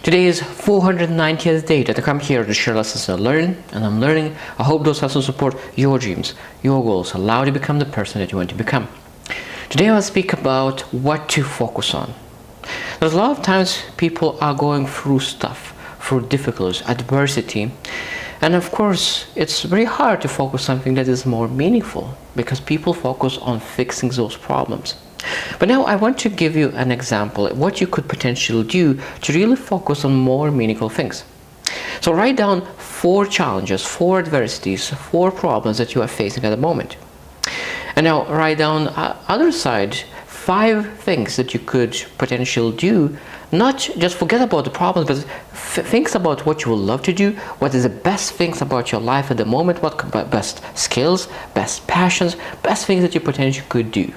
Today is 490th day that I come here to share lessons I learn, and I'm learning. I hope those lessons support your dreams, your goals, allow you to become the person that you want to become. Today I'll speak about what to focus on. There's a lot of times people are going through stuff, through difficulties, adversity, and of course it's very hard to focus on something that is more meaningful because people focus on fixing those problems. But now I want to give you an example of what you could potentially do to really focus on more meaningful things. So write down 4 challenges, 4 adversities, 4 problems that you are facing at the moment. And now write down other side 5 things that you could potentially do. Not just forget about the problems, but think about what you would love to do, what is the best things about your life at the moment, what best skills, best passions, best things that you potentially could do.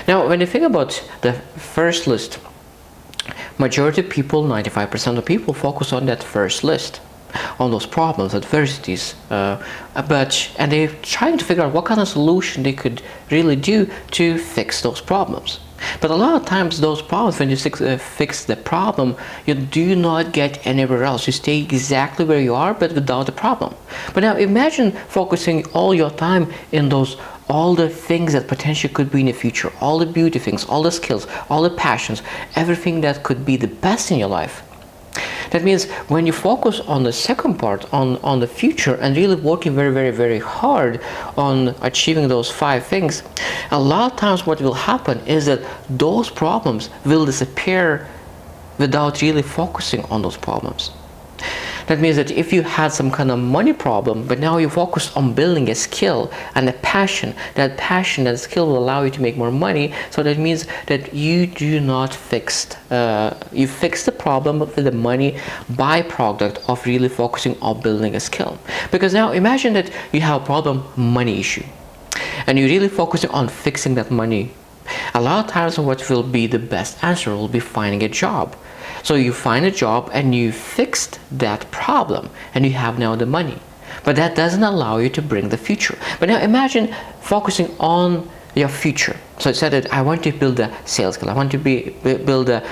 Now, when you think about the first list, majority of people, 95% of people, focus on that first list, on those problems, adversities, and they're trying to figure out what kind of solution they could really do to fix those problems. But a lot of times those problems, when you fix the problem, you do not get anywhere else. You stay exactly where you are, but without the problem. But now imagine focusing all your time in all the things that potentially could be in the future, all the beauty things, all the skills, all the passions, everything that could be the best in your life. That means when you focus on the second part, on the future, and really working very, very, very hard on achieving those 5 things, a lot of times what will happen is that those problems will disappear without really focusing on those problems. That means that if you had some kind of money problem, but now you focus on building a skill and a passion, that skill will allow you to make more money. So that means that you do not you fix the problem with the money byproduct of really focusing on building a skill. Because now imagine that you have a problem, money issue, and you're really focusing on fixing that money. A lot of times what will be the best answer will be finding a job. So you find a job and you fixed that problem and you have now the money. But that doesn't allow you to bring the future. But now imagine focusing on your future. So I said that I want to build a sales skill, I want to build a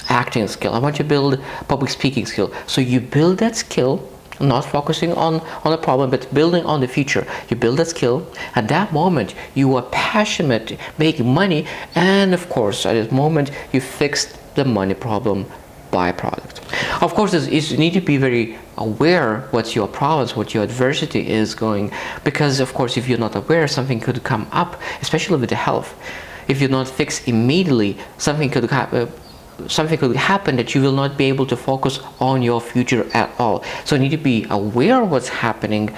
acting skill, I want to build public speaking skill. So you build that skill, not focusing on the problem, but building on the future. You build that skill. At that moment, you are passionate, making money, and of course, at this moment, you fixed the money problem byproduct. Of course, you need to be very aware what your problems, what your adversity is going, because of course, if you're not aware, something could come up, especially with the health. If you're not fixed immediately, something could happen that you will not be able to focus on your future at all. So you need to be aware of what's happening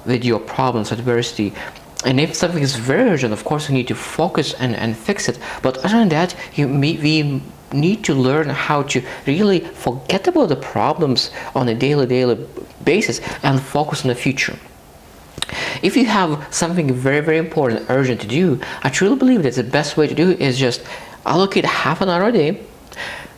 with your problems, adversity. And if something is very urgent, of course you need to focus and fix it. But other than that, we need to learn how to really forget about the problems on a daily basis and focus on the future. If you have something very, very important, urgent to do, I truly believe that the best way to do it is just allocate half an hour a day,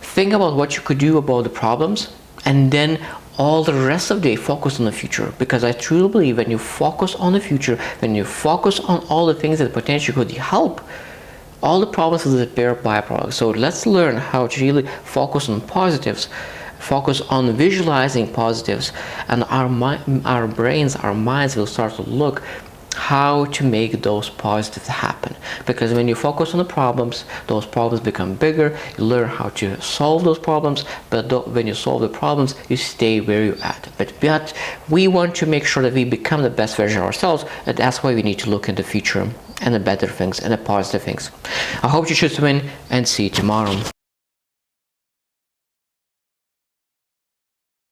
think about what you could do about the problems, and then all the rest of the day focus on the future. Because I truly believe when you focus on the future, when you focus on all the things that potentially could help, all the problems will disappear byproduct. So let's learn how to really focus on positives, focus on visualizing positives, and our brains, our minds will start to look how to make those positives happen. Because when you focus on the problems, those problems become bigger. You learn how to solve those problems, but when you solve the problems, you stay where you're at. But we want to make sure that we become the best version of ourselves, and that's why we need to look in the future and the better things and the positive things. I hope you choose to win, and see you tomorrow.